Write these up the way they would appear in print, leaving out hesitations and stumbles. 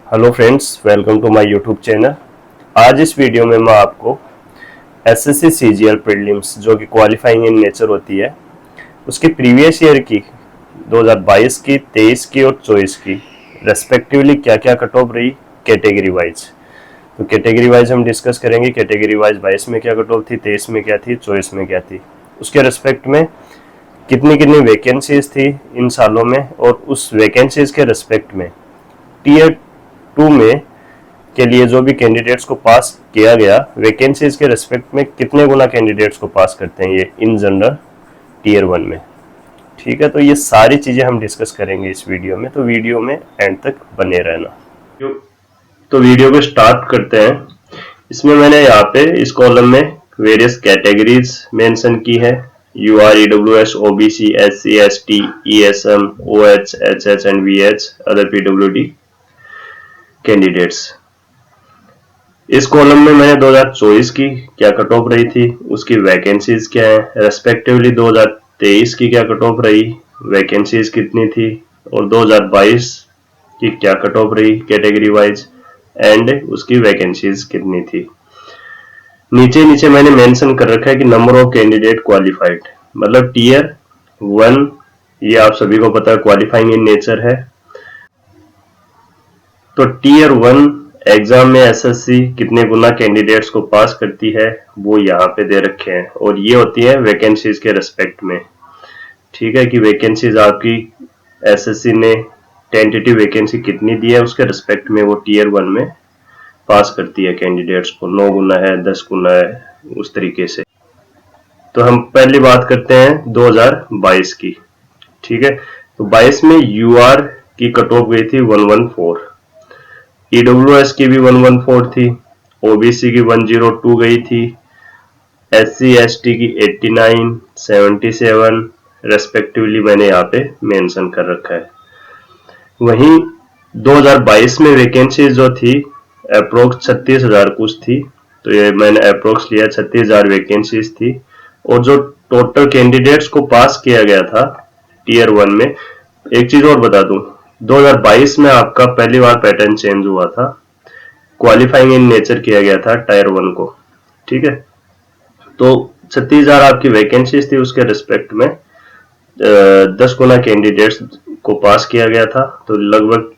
Hello friends, welcome to my YouTube channel. आज इस video में मैं आपको एसएससी सीजीएल प्रीलिम्स जो कि क्वालिफाइंग इन नेचर होती है उसके प्रीवियस ईयर की 2022 की, 23 की और 24 की रेस्पेक्टिवली क्या क्या कट ऑफ रही कैटेगरी वाइज। तो कैटेगरी वाइज हम डिस्कस करेंगे। कैटेगरी वाइज 22 में क्या कट ऑफ थी, 23 में क्या थी, 24 में क्या थी, उसके रेस्पेक्ट में कितनी कितनी वैकेंसीज थी इन सालों में, और उस वैकेंसीज के रेस्पेक्ट में टीयर 2 में के लिए जो भी कैंडिडेट्स को पास किया गया वैकेंसीज के रेस्पेक्ट में कितने गुना कैंडिडेट्स को पास करते हैं ये इन जनरल टीयर 1 में। ठीक है, तो ये सारी चीजें हम डिस्कस करेंगे इस वीडियो में, तो वीडियो में एंड तक बने रहना। तो वीडियो को स्टार्ट करते हैं। इसमें मैंने यहाँ पे इस कॉलम में वेरियस कैटेगरीज मेंशन की है। UR, EWS, OBC, SC, ST, ESM, OH, HH and VH, other पीडब्ल्यूडी कैंडिडेट्स। इस कॉलम में मैंने 2024 की क्या कट ऑफ रही थी, उसकी वैकेंसीज क्या है, रेस्पेक्टिवली 2023 की क्या कट ऑफ रही, वैकेंसीज कितनी थी, और 2022 की क्या कट ऑफ रही कैटेगरी वाइज एंड उसकी वैकेंसीज कितनी थी। नीचे नीचे मैंने मेंशन कर रखा है कि नंबर ऑफ कैंडिडेट क्वालिफाइड, मतलब टीयर 1, ये आप सभी को पता है क्वालिफाइंग इन नेचर है। तो टीयर 1 एग्जाम में एसएससी कितने गुना कैंडिडेट्स को पास करती है वो यहाँ पे दे रखे हैं, और ये होती है वैकेंसीज के रेस्पेक्ट में। ठीक है, कि वैकेंसीज आपकी एसएससी ने टेंटेटिव वैकेंसी कितनी दी है उसके रेस्पेक्ट में वो टीयर 1 में पास करती है कैंडिडेट्स को। 9 गुना है, 10 गुना है, उस तरीके से। तो हम पहली बात करते हैं 2022 की। ठीक है, तो 22 में यूआर की कट ऑफ गई थी 114, ईडब्ल्यूएस की भी 114 थी, ओबीसी की 102 गई थी, एससी एसटी की 89, 77 रेस्पेक्टिवली मैंने यहाँ पे मेंशन कर रखा है। वहीं 2022 में वैकेंसी जो थी अप्रोक्स 36,000 कुछ थी, तो ये मैंने अप्रोक्स लिया 36,000 वैकेंसीज थी। और जो टोटल कैंडिडेट्स को पास किया गया था टीयर 1 में, एक चीज और बता दूं, 2022 में आपका पहली बार पैटर्न चेंज हुआ था, क्वालिफाइंग इन नेचर किया गया था टायर 1 को। ठीक है, तो 36,000 आपकी वैकेंसीज थी, उसके रिस्पेक्ट में 10 गुना कैंडिडेट्स को पास किया गया था, तो लगभग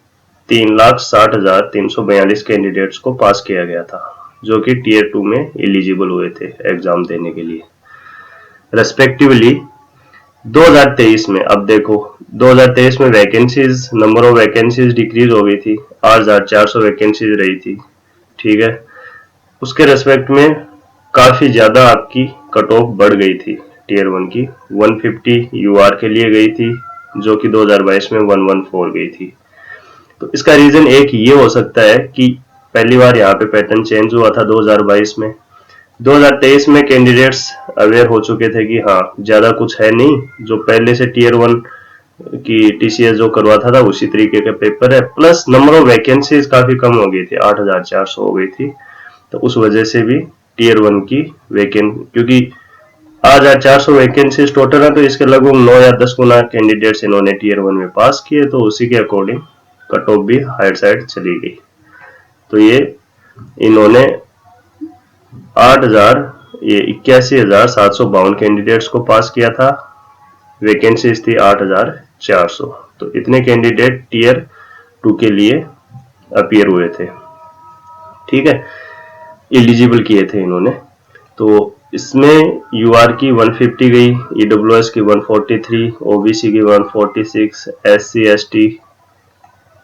3,60,342 कैंडिडेट्स को पास किया गया था जो कि टीयर 2 में एलिजिबल हुए थे एग्जाम देने के लिए। रेस्पेक्टिवली 2023 में, अब देखो 2023 में vacancies, number of vacancies decrease हो गई थी, 8,400 वैकेंसीज रही थी। ठीक है, उसके रेस्पेक्ट में काफी ज्यादा आपकी कट ऑफ बढ़ गई थी टीयर 1 की। 150 यूआर के लिए गई थी जो कि 2022 में 114 गई थी। तो इसका रीजन एक ये हो सकता है कि पहली बार यहाँ पे पैटर्न चेंज हुआ था 2022 में। 2023 में कैंडिडेट्स अवेयर हो चुके थे कि हाँ ज्यादा कुछ है नहीं, जो पहले से टीयर 1 की टीसीएस जो करवाता था उसी तरीके का पेपर है, प्लस नंबर ऑफ वैकेंसीज काफी कम हो गई थी, 8,400 हो गई थी। तो उस वजह से भी टीयर 1 की क्योंकि 8,400 वैकेंसीज टोटल है, तो इसके लगभग 9 या 10 गुना कैंडिडेट्स इन्होंने टीयर 1 में पास किए, तो उसी के अकॉर्डिंग कट ऑफ भी हायर साइड चली गई। तो ये इन्होंने 81,752 कैंडिडेट्स को पास किया था, वैकेंसीज थी 8,400। तो इतने कैंडिडेट टीयर 2 के लिए अपीयर हुए थे। ठीक है, एलिजिबल किए थे इन्होंने। तो इसमें यूआर की 150 गई, ईडब्ल्यूएस की 143, ओबीसी की 146, एससी एसटी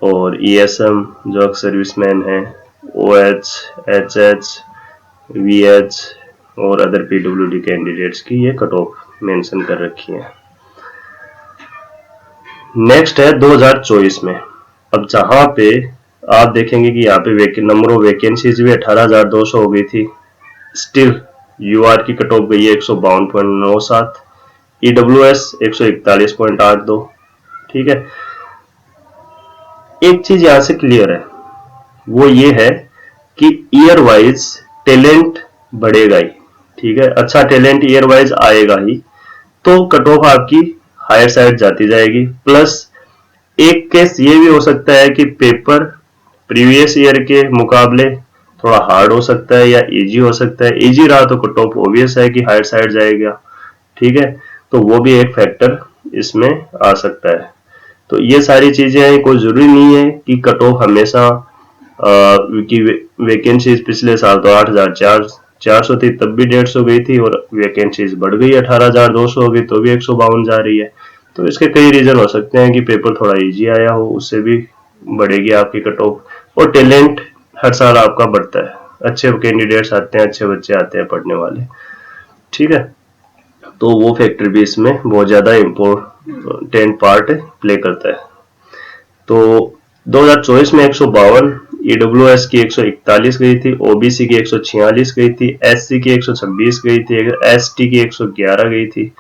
और ईएसएम जो एक्स सर्विसमैन है, ओएच, एचएच, वीएच और अदर पीडब्ल्यूडी कैंडिडेट्स की ये कट ऑफ मेंशन कर रखी है। नेक्स्ट है 2024 में। अब जहां पे आप देखेंगे कि यहाँ पे नंबर ऑफ वैकेंसीज भी 18,200 हो गई थी, स्टिल यूआर की कट ऑफ गई है 152.97, ईडब्ल्यूएस 141.82। ठीक है, एक चीज यहां से क्लियर है, वो ये है कि ईयर वाइज टैलेंट बढ़ेगा ही। ठीक है, अच्छा टैलेंट ईयर वाइज आएगा ही, तो कट ऑफ आपकी हायर साइड जाती जाएगी। प्लस एक केस ये भी हो सकता है कि पेपर प्रीवियस ईयर के मुकाबले थोड़ा हार्ड हो सकता है या इजी हो सकता है। इजी रहा तो कट ऑफ ऑब्वियस है कि हायर साइड जाएगा, ठीक है, तो वो भी एक फैक्टर इसमें आ सकता है। तो ये सारी चीजें हैं, कोई जरूरी नहीं है कि कट ऑफ हमेशा की वैकेंसीज पिछले साल तो 8,400 थी, तब भी 150 गई थी, और वैकेंसीज बढ़ गई 18,200 हो गई तो भी 152 जा रही है। तो इसके कई रीजन हो सकते हैं कि पेपर थोड़ा इजी आया हो, उससे भी बढ़ेगी आपकी कट ऑफ। और टैलेंट हर साल आपका बढ़ता है, अच्छे कैंडिडेट्स आते हैं, अच्छे बच्चे आते हैं पढ़ने वाले, ठीक है, तो वो फैक्टर भी इसमें बहुत ज्यादा इम्पोर्टेंट पार्ट प्ले करता है। तो 2024 में 152, ईडब्ल्यूएस की 141 गई थी, ओबीसी की 146 गई थी, एससी की 126 गई थी, एसटी की 111 गई थी,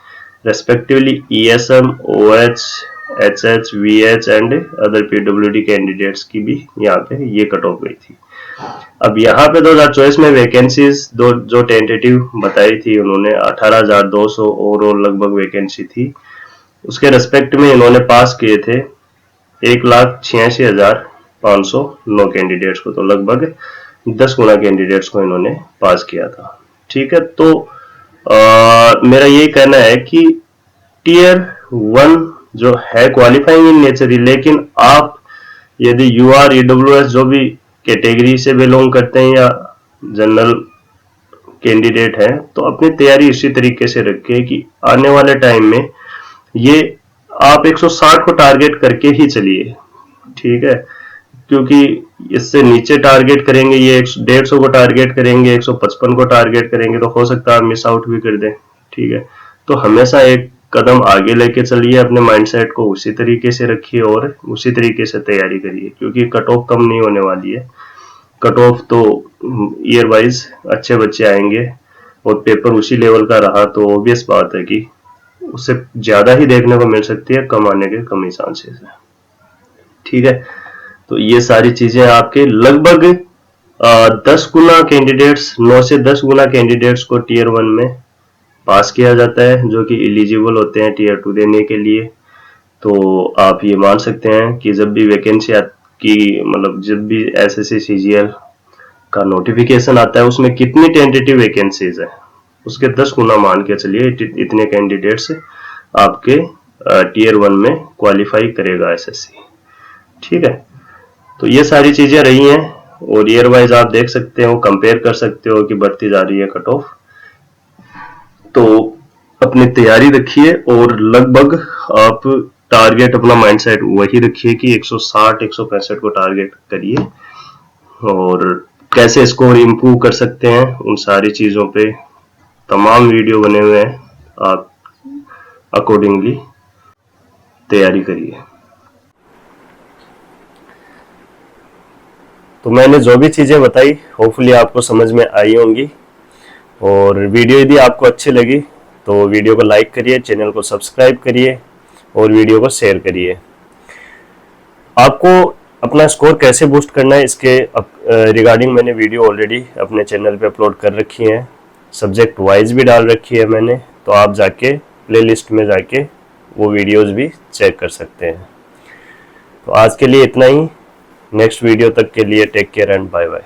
respectively ESM, OH, HH, VH and other पीडब्ल्यूडी कैंडिडेट्स की भी यहाँ पे ये कट ऑफ गई थी। अब यहाँ पे 2024 में वैकेंसीज जो टेंटेटिव बताई थी उन्होंने 18,200 ओवरऑल लगभग वैकेंसी थी, उसके रेस्पेक्ट में इन्होंने पास किए थे 1,86,509 कैंडिडेट्स को, तो लगभग 10 गुना कैंडिडेट्स को इन्होंने पास किया था, ठीक है। तो मेरा यही कहना है कि टीयर 1 जो है क्वालिफाइंग इन नेचर ही, लेकिन आप यदि यूआर, ईडब्ल्यूएस जो भी कैटेगरी से बिलोंग करते हैं या जनरल कैंडिडेट हैं, तो अपनी तैयारी इसी तरीके से रखें कि आने वाले टाइम में ये आप 160 को टारगेट करके ही चलिए, ठीक है, क्योंकि इससे नीचे टारगेट करेंगे, ये 150 को टारगेट करेंगे, 155 को टारगेट करेंगे, तो हो सकता है आप मिस आउट भी कर दें, ठीक है। तो हमेशा एक कदम आगे लेके चलिए, अपने माइंडसेट को उसी तरीके से रखिए और उसी तरीके से तैयारी करिए, क्योंकि कट ऑफ कम नहीं होने वाली है। कट ऑफ तो ईयर वाइज अच्छे बच्चे आएंगे और पेपर उसी लेवल का रहा तो ऑब्वियस बात है कि उससे ज्यादा ही देखने को मिल सकती है, कम आने के कम ही चांसेस है, ठीक है। तो ये सारी चीजें आपके लगभग 10 गुना कैंडिडेट्स, 9 से 10 गुना कैंडिडेट्स को टीयर 1 में पास किया जाता है, जो कि एलिजिबल होते हैं टीयर 2 देने के लिए। तो आप ये मान सकते हैं कि जब भी वैकेंसी की मतलब जब भी एसएससी सीजीएल का नोटिफिकेशन आता है उसमें कितनी टेंटेटिव वैकेंसीज है, उसके 10 गुना मान के चलिए इतने कैंडिडेट्स आपके टीयर 1 में क्वालिफाई करेगा एसएससी, ठीक है। तो ये सारी चीजें रही हैं, और ईयर वाइज आप देख सकते हो, कंपेयर कर सकते हो कि बढ़ती जा रही है कट ऑफ। तो अपनी तैयारी रखिए और लगभग आप टारगेट अपना माइंडसेट वही रखिए कि 160 165 को टारगेट करिए, और कैसे स्कोर इंप्रूव कर सकते हैं उन सारी चीजों पे तमाम वीडियो बने हुए हैं, आप अकॉर्डिंगली तैयारी करिए। तो मैंने जो भी चीजें बताई होपफुली आपको समझ में आई होंगी, और वीडियो यदि आपको अच्छी लगी तो वीडियो को लाइक करिए, चैनल को सब्सक्राइब करिए और वीडियो को शेयर करिए। आपको अपना स्कोर कैसे बूस्ट करना है इसके रिगार्डिंग मैंने वीडियो ऑलरेडी अपने चैनल पे अपलोड कर रखी है, सब्जेक्ट वाइज भी डाल रखी है मैंने, तो आप जाके प्लेलिस्ट में जाके वो वीडियोस भी चेक कर सकते हैं। तो आज के लिए इतना ही, नेक्स्ट वीडियो तक के लिए take care and bye bye.